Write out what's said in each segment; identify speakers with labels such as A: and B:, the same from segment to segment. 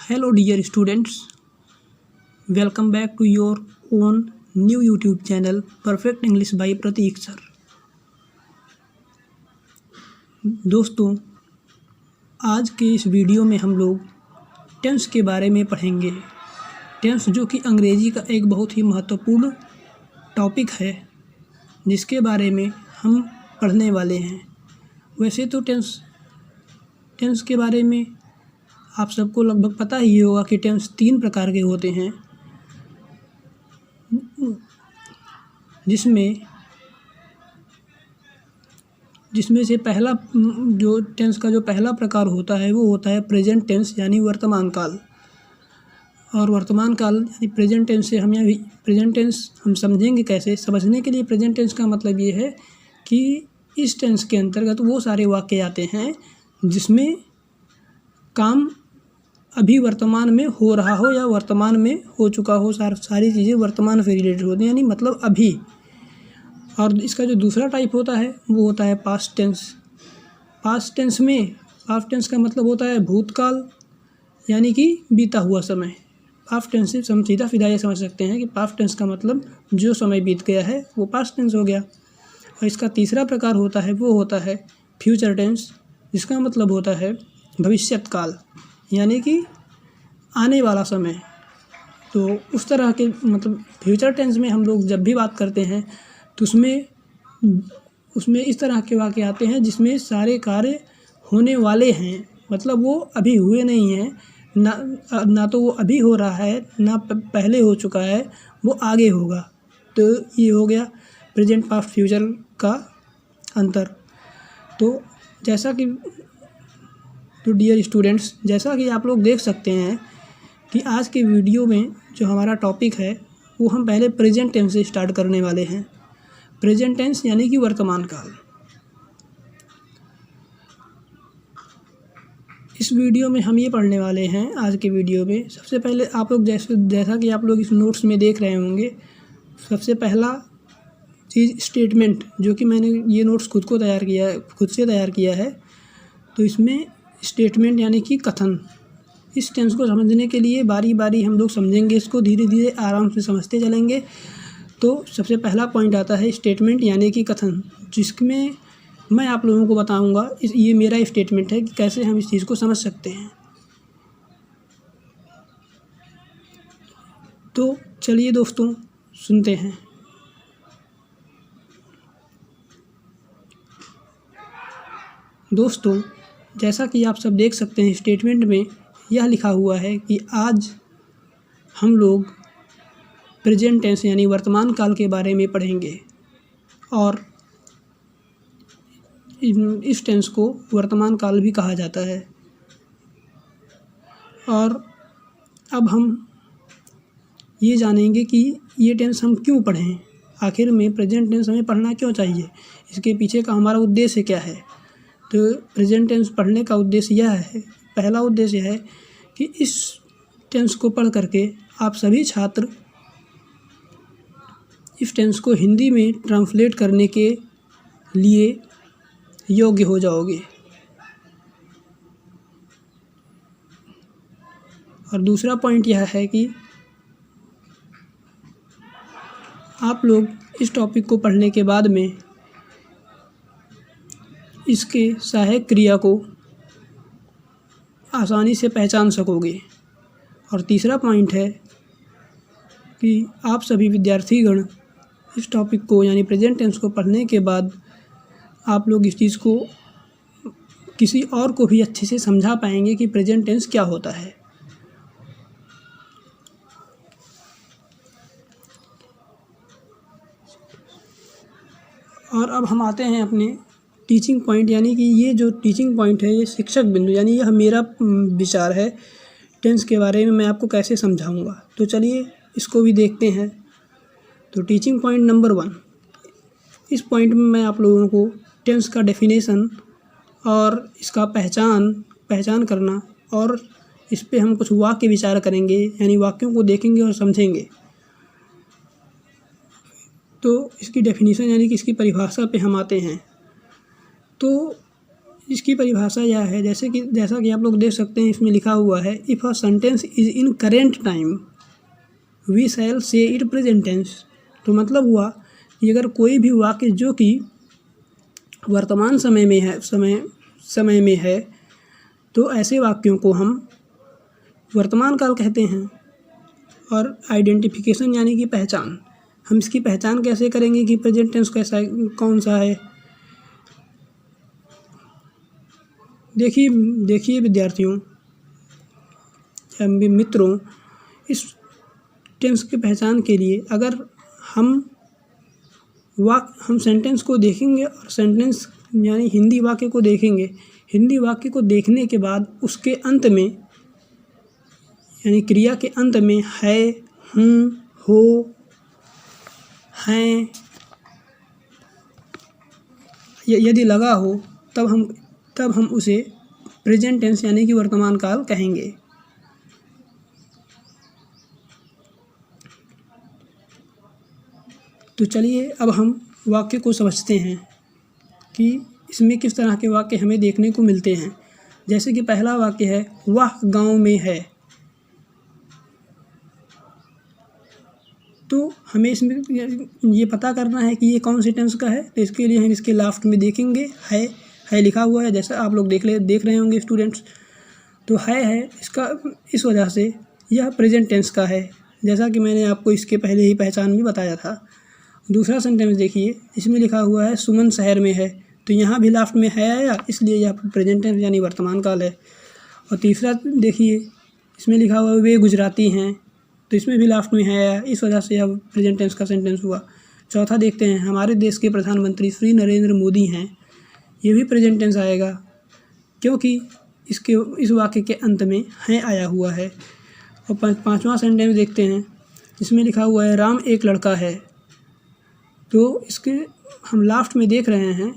A: Hello dear students, welcome back to your own new YouTube channel Perfect English by Prateek sir. दोस्तों, आज के इस video में हम लोग टेंस के बारे में पढ़ेंगे। टेंस जो कि अंग्रेजी का एक बहुत ही महत्वपूर्ण टॉपिक है जिसके बारे में हम पढ़ने वाले हैं। वैसे तो टेंस के बारे में आप सबको लगभग पता ही होगा कि टेंस 3 प्रकार के होते हैं, जिसमें से पहला जो टेंस का जो पहला प्रकार होता है वो होता है प्रेजेंट टेंस यानी वर्तमान काल। और वर्तमान काल यानी प्रेजेंट टेंस से हम यहाँ प्रेजेंट टेंस हम समझेंगे कैसे। समझने के लिए प्रेजेंट टेंस का मतलब ये है कि इस टेंस के अंतर्गत वो सारे वाक्य आते हैं जिसमें काम अभी वर्तमान में हो रहा हो या वर्तमान में हो चुका हो। सारी चीज़ें वर्तमान से रिलेटेड होती हैं यानी मतलब अभी। और इसका जो दूसरा टाइप होता है वो होता है पास्ट टेंस। पास्ट टेंस का मतलब होता है भूतकाल यानी कि बीता हुआ समय। पास्ट टेंस से हम सीधा ये समझ सकते हैं कि पास्ट टेंस का मतलब जो समय बीत गया है वो पास्ट टेंस हो गया। और इसका तीसरा प्रकार होता है वो होता है फ्यूचर टेंस, जिसका मतलब होता है भविष्यत काल यानी कि आने वाला समय। तो उस तरह के मतलब फ्यूचर टेंस में हम लोग जब भी बात करते हैं तो उसमें इस तरह के वाक्य आते हैं जिसमें सारे कार्य होने वाले हैं, मतलब वो अभी हुए नहीं हैं, ना तो वो अभी हो रहा है ना पहले हो चुका है, वो आगे होगा। तो ये हो गया प्रेजेंट पास्ट फ्यूचर का अंतर। तो डियर स्टूडेंट्स, जैसा कि आप लोग देख सकते हैं कि आज के वीडियो में जो हमारा टॉपिक है वो हम पहले प्रेजेंट टेंस से स्टार्ट करने वाले हैं। प्रेजेंट टेंस यानी कि वर्तमान काल। इस वीडियो में हम ये पढ़ने वाले हैं, आज के वीडियो में सबसे पहले आप लोग जैसा कि आप लोग इस नोट्स में देख रहे होंगे, सबसे पहला चीज़ स्टेटमेंट, जो कि मैंने ये नोट्स खुद से तैयार किया है। तो इसमें स्टेटमेंट यानी कि कथन। इस टेंस को समझने के लिए बारी बारी हम लोग समझेंगे, इसको धीरे धीरे आराम से समझते चलेंगे। तो सबसे पहला पॉइंट आता है स्टेटमेंट यानी कि कथन, जिसमें मैं आप लोगों को बताऊंगा ये मेरा स्टेटमेंट है कि कैसे हम इस चीज़ को समझ सकते हैं। तो चलिए दोस्तों सुनते हैं। दोस्तों, जैसा कि आप सब देख सकते हैं स्टेटमेंट में यह लिखा हुआ है कि आज हम लोग प्रेजेंट टेंस यानी वर्तमान काल के बारे में पढ़ेंगे। और इस टेंस को वर्तमान काल भी कहा जाता है। और अब हम ये जानेंगे कि ये टेंस हम क्यों पढ़ें, आखिर में प्रेजेंट टेंस हमें पढ़ना क्यों चाहिए, इसके पीछे का हमारा उद्देश्य क्या है। तो प्रेजेंट टेंस पढ़ने का उद्देश्य यह है, पहला उद्देश्य है कि इस टेंस को पढ़ करके आप सभी छात्र इस टेंस को हिंदी में ट्रांसलेट करने के लिए योग्य हो जाओगे। और दूसरा पॉइंट यह है कि आप लोग इस टॉपिक को पढ़ने के बाद में इसके सहायक क्रिया को आसानी से पहचान सकोगे। और तीसरा पॉइंट है कि आप सभी विद्यार्थीगण इस टॉपिक को यानी प्रेजेंट टेंस को पढ़ने के बाद आप लोग इस चीज़ को किसी और को भी अच्छे से समझा पाएंगे कि प्रेजेंट टेंस क्या होता है। और अब हम आते हैं अपने टीचिंग पॉइंट, यानी कि ये जो टीचिंग पॉइंट है ये शिक्षक बिंदु, यानी यह मेरा विचार है टेंस के बारे में मैं आपको कैसे समझाऊंगा। तो चलिए इसको भी देखते हैं। तो टीचिंग पॉइंट नंबर 1, इस पॉइंट में मैं आप लोगों को टेंस का डेफिनेशन और इसका पहचान करना और इस पे हम कुछ वाक्य विचार करेंगे, यानी वाक्यों को देखेंगे और समझेंगे। तो इसकी डेफिनेशन यानी कि इसकी परिभाषा पे हम आते हैं। तो इसकी परिभाषा यह है, जैसा कि आप लोग देख सकते हैं, इसमें लिखा हुआ है, if a sentence is in current time we shall say it present tense. तो मतलब हुआ कि अगर कोई भी वाक्य जो कि वर्तमान समय में है तो ऐसे वाक्यों को हम वर्तमान काल कहते हैं। और आइडेंटिफिकेशन यानी कि पहचान, हम इसकी पहचान कैसे करेंगे कि प्रेजेंट टेंस कैसा कौन सा है। देखिए विद्यार्थियों या मित्रों, इस टेंस की पहचान के लिए अगर हम सेंटेंस को देखेंगे और सेंटेंस यानी हिंदी वाक्य को देखेंगे, हिंदी वाक्य को देखने के बाद उसके अंत में यानी क्रिया के अंत में है, हूँ, हो, हैं यदि लगा हो तब हम उसे प्रेजेंट टेंस यानी कि वर्तमान काल कहेंगे। तो चलिए अब हम वाक्य को समझते हैं कि इसमें किस तरह के वाक्य हमें देखने को मिलते हैं। जैसे कि पहला वाक्य है, वह गांव में है। तो हमें इसमें ये पता करना है कि ये कौन सी टेंस का है। तो इसके लिए हम इसके लास्ट में देखेंगे, है लिखा हुआ है, जैसा आप लोग देख रहे होंगे स्टूडेंट्स। तो है इसका, इस वजह से यह प्रेजेंट टेंस का है, जैसा कि मैंने आपको इसके पहले ही पहचान भी बताया था। दूसरा सेंटेंस देखिए, इसमें लिखा हुआ है, सुमन शहर में है। तो यहाँ भी लास्ट में है आया, इसलिए यह प्रेजेंट टेंस यानी वर्तमान काल है। और तीसरा देखिए, इसमें लिखा हुआ है, वे गुजराती हैं। तो इसमें भी लास्ट में है आया, इस वजह से यह प्रेजेंट टेंस का सेंटेंस हुआ। चौथा देखते हैं, हमारे देश के प्रधानमंत्री श्री नरेंद्र मोदी हैं। ये भी प्रेजेंट टेंस आएगा क्योंकि इस वाक्य के अंत में है आया हुआ है। और पांचवा सेंटेंस देखते हैं, इसमें लिखा हुआ है, राम एक लड़का है। तो इसके हम लास्ट में देख रहे हैं,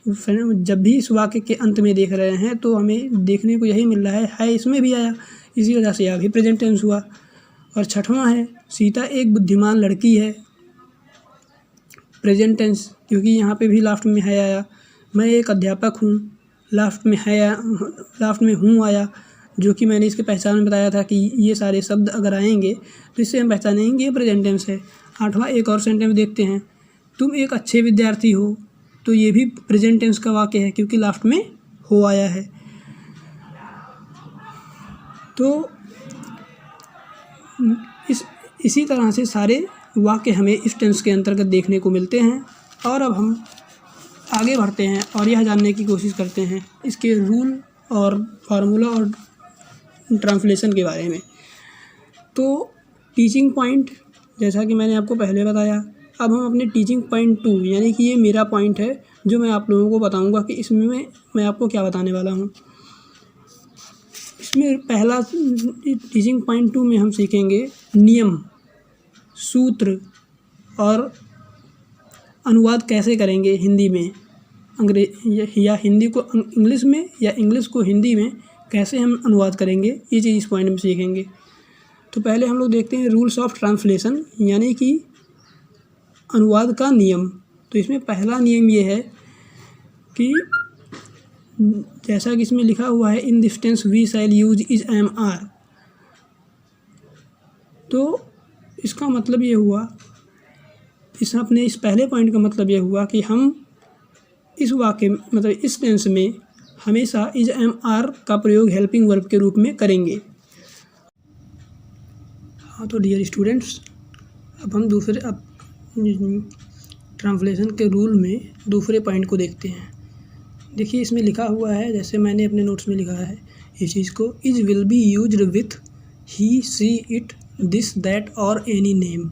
A: जब भी इस वाक्य के अंत में देख रहे हैं तो हमें देखने को यही मिल रहा है इसमें भी आया, इसी वजह से यह भी प्रेजेंट टेंस हुआ। और छठवां है, सीता एक बुद्धिमान लड़की है। प्रेजेंट टेंस, क्योंकि यहाँ पे भी लास्ट में है आया। मैं एक अध्यापक हूँ, लास्ट में हूँ आया, जो कि मैंने इसके पहचान में बताया था कि ये सारे शब्द अगर आएंगे तो इससे हम पहचानेंगे ये प्रेजेंट टेंस है। आठवां एक और सेंटेंस देखते हैं, तुम एक अच्छे विद्यार्थी हो। तो ये भी प्रेजेंट टेंस का वाक्य है क्योंकि लास्ट में हो आया है। तो इसी तरह से सारे वाक्य हमें इस टेंस के अंतर्गत देखने को मिलते हैं। और अब हम आगे बढ़ते हैं और यह जानने की कोशिश करते हैं इसके रूल और फार्मूला और ट्रांसलेशन के बारे में। तो टीचिंग पॉइंट, जैसा कि मैंने आपको पहले बताया, अब हम अपने टीचिंग पॉइंट 2 यानी कि ये मेरा पॉइंट है जो मैं आप लोगों को बताऊंगा कि इसमें मैं आपको क्या बताने वाला हूँ। इसमें पहला टीचिंग पॉइंट 2 में हम सीखेंगे नियम, सूत्र और अनुवाद कैसे करेंगे हिंदी में या हिंदी को इंग्लिश में या इंग्लिश को हिंदी में कैसे हम अनुवाद करेंगे, ये चीज़ इस पॉइंट में सीखेंगे। तो पहले हम लोग देखते हैं रूल्स ऑफ ट्रांसलेशन यानी कि अनुवाद का नियम। तो इसमें पहला नियम ये है कि जैसा कि इसमें लिखा हुआ है, in this tense we shall use is am are. तो इसका मतलब ये हुआ, इस पहले पॉइंट का मतलब ये हुआ कि हम इस वाक्य मतलब इस टेंस में हमेशा इज एम आर का प्रयोग हेल्पिंग वर्ब के रूप में करेंगे। हाँ, तो डियर स्टूडेंट्स, अब हम ट्रांसलेशन के रूल में दूसरे पॉइंट को देखते हैं। देखिए इसमें लिखा हुआ है, जैसे मैंने अपने नोट्स में लिखा है इस चीज़ को, is will be used with he, she, it, this, that और any name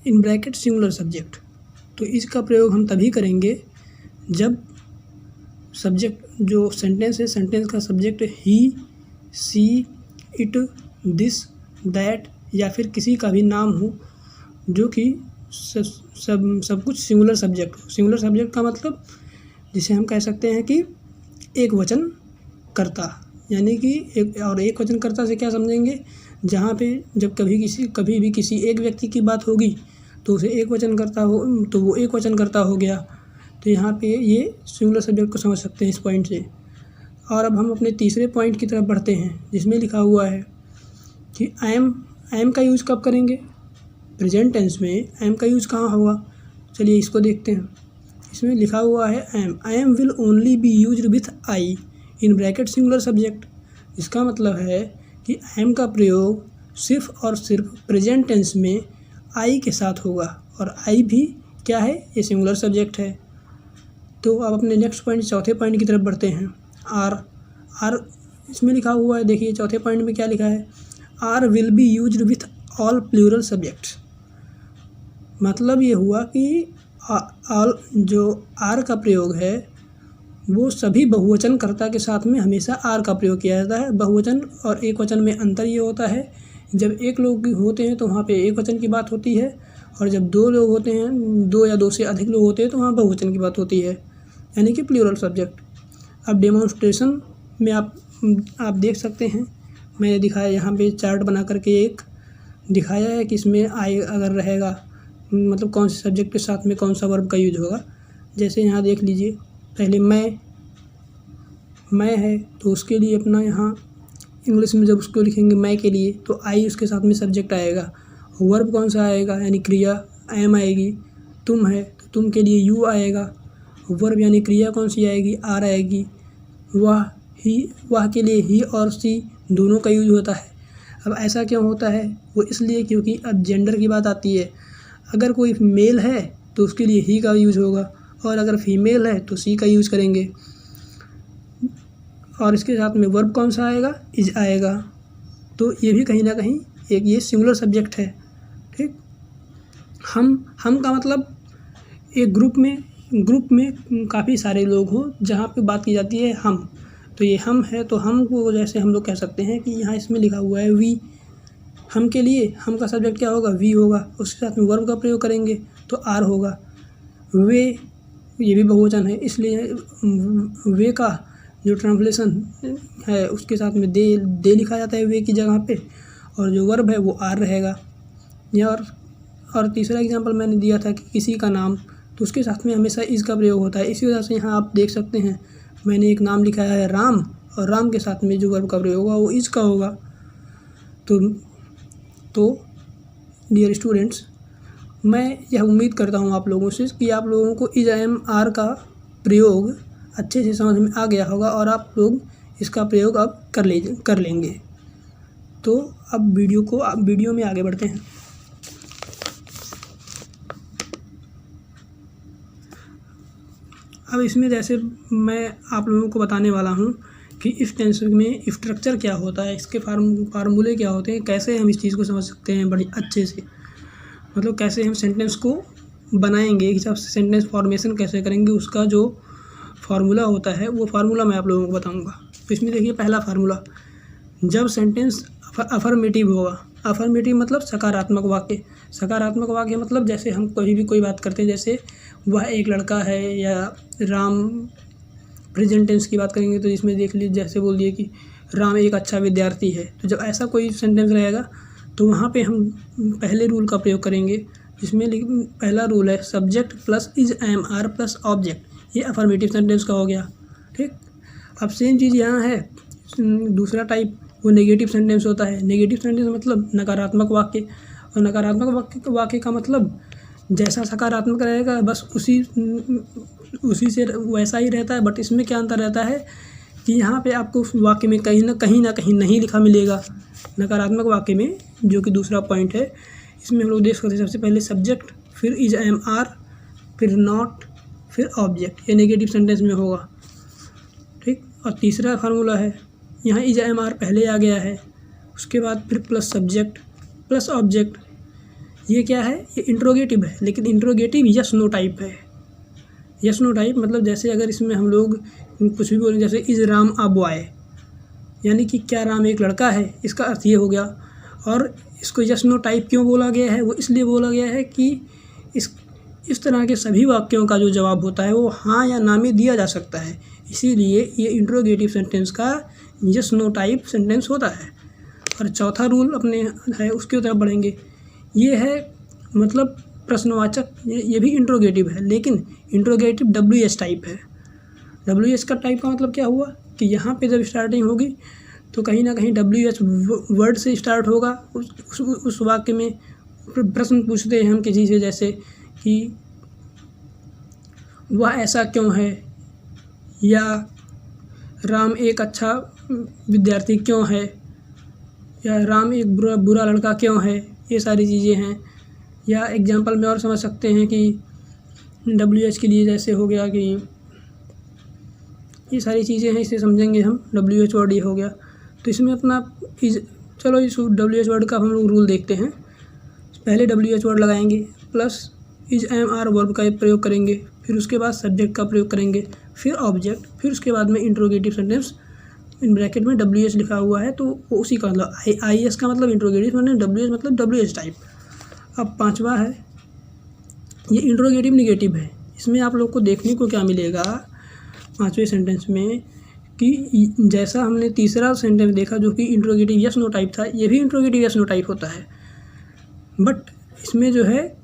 A: in bracket singular subject. तो इसका प्रयोग हम तभी करेंगे जब सब्जेक्ट जो सेंटेंस है, सेंटेंस का subject he, she, it, this, that या फिर किसी का भी नाम हो जो कि सब कुछ सिंगुलर सब्जेक्ट हो। सिंगुलर सब्जेक्ट का मतलब जिसे हम कह सकते हैं कि एक वचन कर्ता, यानी कि एक वचन कर्ता से क्या समझेंगे, जहाँ पे जब कभी भी किसी एक व्यक्ति की बात होगी तो उसे एक वचन कर्ता हो, तो वो एक वचन कर्ता हो गया। तो यहाँ पे ये सिंगुलर सब्जेक्ट को समझ सकते हैं इस पॉइंट से। और अब हम अपने तीसरे पॉइंट की तरफ बढ़ते हैं, जिसमें लिखा हुआ है कि आई एम का यूज़ कब करेंगे। प्रेजेंट टेंस में आई एम का यूज़ कहाँ होगा, चलिए इसको देखते हैं। इसमें लिखा हुआ है I am will only B used with I in bracket singular subject. इसका मतलब है कि आई एम का प्रयोग सिर्फ और सिर्फ प्रेजेंट टेंस में आई के साथ होगा, और आई भी क्या है, ये सिंगुलर सब्जेक्ट है। तो अब अपने नेक्स्ट पॉइंट, चौथे पॉइंट की तरफ बढ़ते हैं। आर इसमें लिखा हुआ है, देखिए चौथे पॉइंट में क्या लिखा है, are will be used with all plural subjects. मतलब ये हुआ कि ऑल जो आर का प्रयोग है वो सभी बहुवचनकर्ता के साथ में हमेशा आर का प्रयोग किया जाता है। बहुवचन और एक वचन में अंतर ये होता है, जब एक लोग होते हैं तो वहाँ पे एक वचन की बात होती है, और जब दो लोग होते हैं, दो या दो से अधिक लोग होते हैं, तो वहाँ बहुवचन की बात होती है, यानी कि प्लूरल सब्जेक्ट। अब डेमोन्स्ट्रेशन में आप देख सकते हैं, मैंने दिखाया यहाँ पे चार्ट बना करके एक दिखाया है कि इसमें आई अगर रहेगा मतलब कौन से सब्जेक्ट के साथ में कौन सा वर्ब का यूज होगा। जैसे यहाँ देख लीजिए, पहले मैं है तो उसके लिए अपना यहाँ इंग्लिश में जब उसको लिखेंगे मैं के लिए, तो आई उसके साथ में सब्जेक्ट आएगा। वर्ब कौन सा आएगा, यानी क्रिया एम आएगी। तुम है तो तुम के लिए यू आएगा। वर्ब यानी क्रिया कौन सी आएगी, आर आएगी। वह के लिए ही और सी दोनों का यूज होता है। अब ऐसा क्यों होता है, वो इसलिए क्योंकि अब जेंडर की बात आती है। अगर कोई मेल है तो उसके लिए ही का यूज होगा, और अगर फीमेल है तो सी का यूज करेंगे। और इसके साथ में वर्ब कौन सा आएगा, इज आएगा। तो ये भी कहीं ना कहीं एक ये सिंगुलर सब्जेक्ट है। ठीक, हम का मतलब एक ग्रुप में काफ़ी सारे लोग हों जहाँ पे बात की जाती है हम, तो ये हम है तो हम को जैसे हम लोग कह सकते हैं कि यहाँ इसमें लिखा हुआ है वी। हम के लिए हम का सब्जेक्ट क्या होगा, वी होगा। उसके साथ में वर्ब का प्रयोग करेंगे तो आर होगा। वे ये भी बहुवचन है, इसलिए वे का जो ट्रांसलेशन है उसके साथ में दे लिखा जाता है वे की जगह पे, और जो वर्ब है वो आर रहेगा। और तीसरा एग्जांपल मैंने दिया था कि किसी का नाम, तो उसके साथ में हमेशा इस का प्रयोग होता है। इसी वजह से यहाँ आप देख सकते हैं मैंने एक नाम लिखा है राम, और राम के साथ में जो वर्ब का प्रयोग होगा वो इस का होगा। तो डियर स्टूडेंट्स, मैं यह उम्मीद करता हूँ आप लोगों से कि आप लोगों को इज एम आर का प्रयोग अच्छे से समझ में आ गया होगा, और आप लोग इसका प्रयोग अब कर लेंगे। तो अब वीडियो में आगे बढ़ते हैं। अब इसमें जैसे मैं आप लोगों को बताने वाला हूँ कि इस टेंस में स्ट्रक्चर क्या होता है, इसके फार्मूले क्या होते हैं, कैसे हम इस चीज़ को समझ सकते हैं बड़ी अच्छे से, मतलब कैसे हम सेंटेंस को बनाएंगे, एक हिसाब से सेंटेंस फॉर्मेशन कैसे करेंगे, उसका जो फार्मूला होता है वो फार्मूला मैं आप लोगों को बताऊंगा। तो इसमें देखिए पहला फार्मूला, जब सेंटेंस अफर्मेटिव होगा। अफर्मेटिव मतलब सकारात्मक वाक्य। सकारात्मक वाक्य मतलब जैसे हम कोई बात करते हैं, जैसे वह एक लड़का है, या राम प्रेजेंट टेंस की बात करेंगे तो इसमें देख लीजिए जैसे बोल दिए कि राम एक अच्छा विद्यार्थी है। तो जब ऐसा कोई सेंटेंस रहेगा तो वहाँ पे हम पहले रूल का प्रयोग करेंगे, जिसमें पहला रूल है subject plus is am are plus object. ये अफर्मेटिव सेंटेंस का हो गया। ठीक, अब सेम चीज़ यहाँ है, दूसरा टाइप वो नेगेटिव सेंटेंस होता है। नेगेटिव सेंटेंस मतलब नकारात्मक वाक्य, और नकारात्मक वाक्य का मतलब जैसा सकारात्मक रहेगा बस उसी से वैसा ही रहता है। बट इसमें क्या अंतर रहता है कि यहाँ पे आपको उस वाक्य में कहीं ना कहीं नहीं लिखा मिलेगा। नकारात्मक वाक्य में, जो कि दूसरा पॉइंट है, इसमें हम लोग देख सकते हैं सबसे पहले सब्जेक्ट, फिर इज एम आर, फिर नॉट, फिर ऑब्जेक्ट। ये नेगेटिव सेंटेंस में होगा। ठीक, और तीसरा फार्मूला है, यहाँ इज एम आर पहले आ गया है, उसके बाद फिर प्लस सब्जेक्ट प्लस ऑब्जेक्ट। ये क्या है, ये इंट्रोगेटिव है, लेकिन इंट्रोगेटिव यस नो टाइप है। यस नो टाइप मतलब जैसे अगर इसमें हम लोग कुछ भी बोलें, जैसे इज राम अ बॉय, यानी कि क्या राम एक लड़का है, इसका अर्थ ये हो गया। और इसको यस नो टाइप क्यों बोला गया है, वो इसलिए बोला गया है कि इस तरह के सभी वाक्यों का जो जवाब होता है वो हाँ या ना में दिया जा सकता है, इसीलिए ये इंट्रोगेटिव सेंटेंस का यस नो टाइप सेंटेंस होता है। और चौथा रूल अपने है उसकी तरफ बढ़ेंगे। ये है मतलब प्रश्नवाचक, ये भी इंट्रोगेटिव है, लेकिन इंट्रोगेटिव WH टाइप है। WH का टाइप का मतलब क्या हुआ कि यहाँ पे जब स्टार्टिंग होगी तो कहीं ना कहीं WH वर्ड से स्टार्ट होगा। उस वाक्य में प्रश्न पूछते हैं हम किसी से, जैसे कि वह ऐसा क्यों है, या राम एक अच्छा विद्यार्थी क्यों है, या राम एक बुरा लड़का क्यों है। ये सारी चीज़ें हैं। या एग्जाम्पल में और समझ सकते हैं कि WH के लिए जैसे हो गया कि ये सारी चीज़ें हैं, इसे समझेंगे हम। WH वर्ड ये हो गया, तो इसमें अपना चलो इस WH वर्ड का हम लोग रूल देखते हैं। पहले WH वर्ड लगाएंगे, plus is am are verb का प्रयोग करेंगे, फिर उसके बाद सब्जेक्ट का प्रयोग करेंगे, फिर ऑब्जेक्ट, फिर उसके बाद में इंट्रोगेटिव सेंटेंस। इन ब्रैकेट में WH लिखा हुआ है तो वो उसी का मतलब IS का मतलब इंट्रोगेटिव, WH मतलब WH टाइप। अब पांचवा है, ये इंट्रोगेटिव निगेटिव है। इसमें आप लोग को देखने को क्या मिलेगा पांचवें सेंटेंस में कि जैसा हमने तीसरा सेंटेंस देखा जो कि इंट्रोगेटिव यस नो टाइप था, ये भी इंट्रोगेटिव यस नो टाइप होता है। बट इसमें जो है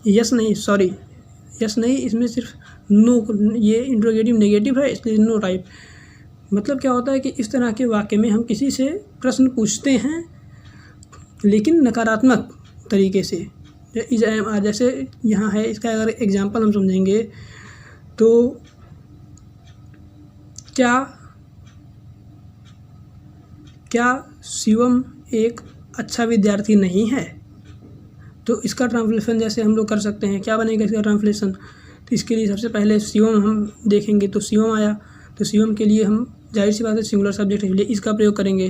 A: यस नहीं, इसमें सिर्फ नो, ये इंट्रोगेटिव नेगेटिव है इसलिए नो टाइप। मतलब क्या होता है कि इस तरह के वाक्य में हम किसी से प्रश्न पूछते हैं लेकिन नकारात्मक तरीके से। इज एम आर जैसे यहाँ है, इसका अगर एग्जांपल हम समझेंगे तो क्या शिवम एक अच्छा विद्यार्थी नहीं है। तो इसका ट्रांसलेशन जैसे हम लोग कर सकते हैं, क्या बनेगा इसका ट्रांसलेशन। तो इसके लिए सबसे पहले शिवम हम देखेंगे तो शिवम आया, तो शिवम के लिए हम जाहिर सी बात है सिंगुलर सब्जेक्ट है इसलिए इसका प्रयोग करेंगे।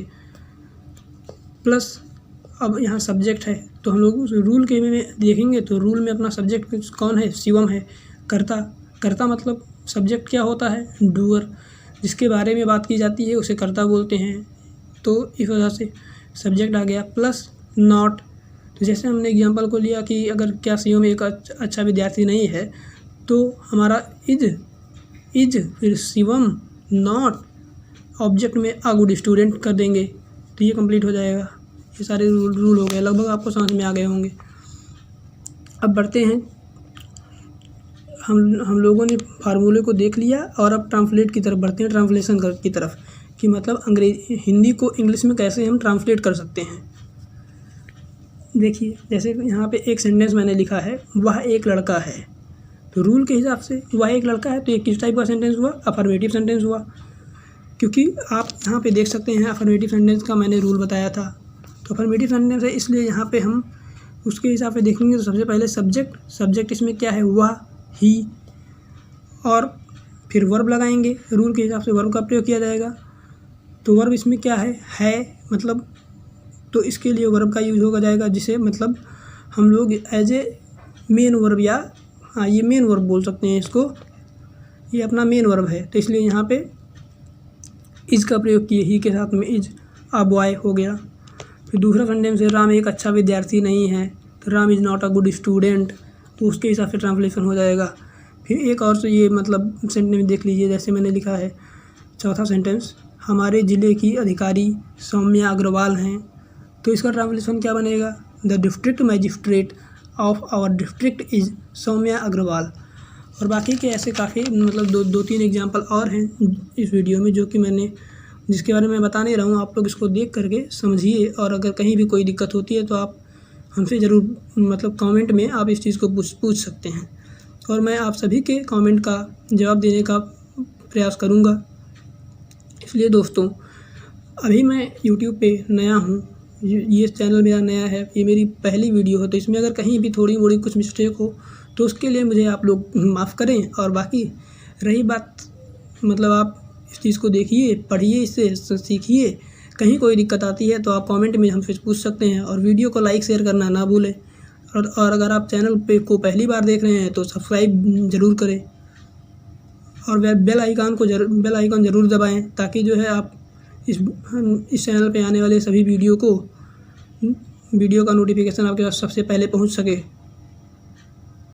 A: प्लस अब यहाँ सब्जेक्ट है तो हम लोग उस रूल के में देखेंगे तो रूल में अपना सब्जेक्ट कौन है, शिवम है। कर्ता मतलब सब्जेक्ट क्या होता है, डूअर, जिसके बारे में बात की जाती है उसे कर्ता बोलते हैं। तो इस वजह से सब्जेक्ट आ गया, प्लस नॉट। तो जैसे हमने एग्जांपल को लिया कि अगर क्या शिवम एक अच्छा विद्यार्थी नहीं है तो हमारा इज फिर शिवम नॉट ऑब्जेक्ट में अ गुड स्टूडेंट कर देंगे तो ये कंप्लीट हो जाएगा। ये सारे रूल हो गए, लगभग आपको समझ में आ गए होंगे। अब बढ़ते हैं, हम लोगों ने फार्मूले को देख लिया और अब ट्रांसलेट की तरफ बढ़ते हैं, ट्रांसलेशन की तरफ कि मतलब हिंदी को इंग्लिश में कैसे हम ट्रांसलेट कर सकते हैं। देखिए जैसे यहाँ पे एक सेंटेंस मैंने लिखा है, वह एक लड़का है। तो रूल के हिसाब से वह एक लड़का है तो ये किस टाइप का सेंटेंस हुआ, अफर्मेटिव सेंटेंस हुआ। क्योंकि आप यहाँ पे देख सकते हैं अफर्मेटिव सेंटेंस का मैंने रूल बताया था। तो अफर्मेटिव सेंटेंस है इसलिए यहाँ पे हम उसके हिसाब से देखेंगे। तो सबसे पहले सब्जेक्ट इसमें क्या है, वह, ही, और फिर वर्ब लगाएंगे। रूल के हिसाब से वर्ब का प्रयोग किया जाएगा। तो वर्ब इसमें क्या है मतलब, तो इसके लिए वर्ब का यूज होगा जाएगा जिसे मतलब हम लोग एज ए मेन वर्ब, या हाँ ये मेन वर्ब बोल सकते हैं इसको, ये अपना मेन वर्ब है। तो इसलिए यहाँ पे इज का प्रयोग किए, ही के साथ में इज, अ बॉय हो गया। फिर दूसरा सेंटेंस है, राम एक अच्छा विद्यार्थी नहीं है, तो Ram is not a good student, तो उसके हिसाब से ट्रांसलेशन हो जाएगा। फिर एक और से ये मतलब सेंटेंस देख लीजिए, जैसे मैंने लिखा है चौथा सेंटेंस, हमारे ज़िले की अधिकारी सौम्या अग्रवाल हैं। तो इसका ट्रांसलेशन क्या बनेगा, the district magistrate of our district is Saumya Agarwal. और बाकी के ऐसे काफ़ी मतलब दो तीन एग्जांपल और हैं इस वीडियो में जो कि जिसके बारे में मैं बता नहीं रहा हूँ। आप लोग इसको देख करके समझिए, और अगर कहीं भी कोई दिक्कत होती है तो आप हमसे ज़रूर मतलब कमेंट में आप इस चीज़ को पूछ सकते हैं, और मैं आप सभी के कमेंट का जवाब देने का प्रयास करूँगा। इसलिए दोस्तों, अभी मैं यूट्यूब पे नया हूँ, ये चैनल मेरा नया है, ये मेरी पहली वीडियो है, तो इसमें अगर कहीं भी थोड़ी मोड़ी कुछ मिस्टेक हो तो उसके लिए मुझे आप लोग माफ़ करें। और बाकी रही बात मतलब आप इस चीज़ को देखिए, पढ़िए, इससे सीखिए। कहीं कोई दिक्कत आती है तो आप कमेंट में हमसे पूछ सकते हैं, और वीडियो को लाइक शेयर करना ना भूलें। और अगर आप चैनल पे को पहली बार देख रहे हैं तो सब्सक्राइब ज़रूर करें, और बेल आइकन ज़रूर दबाएं ताकि जो है आप इस चैनल पे आने वाले सभी वीडियो का नोटिफिकेशन आपके पास सबसे पहले पहुंच सके।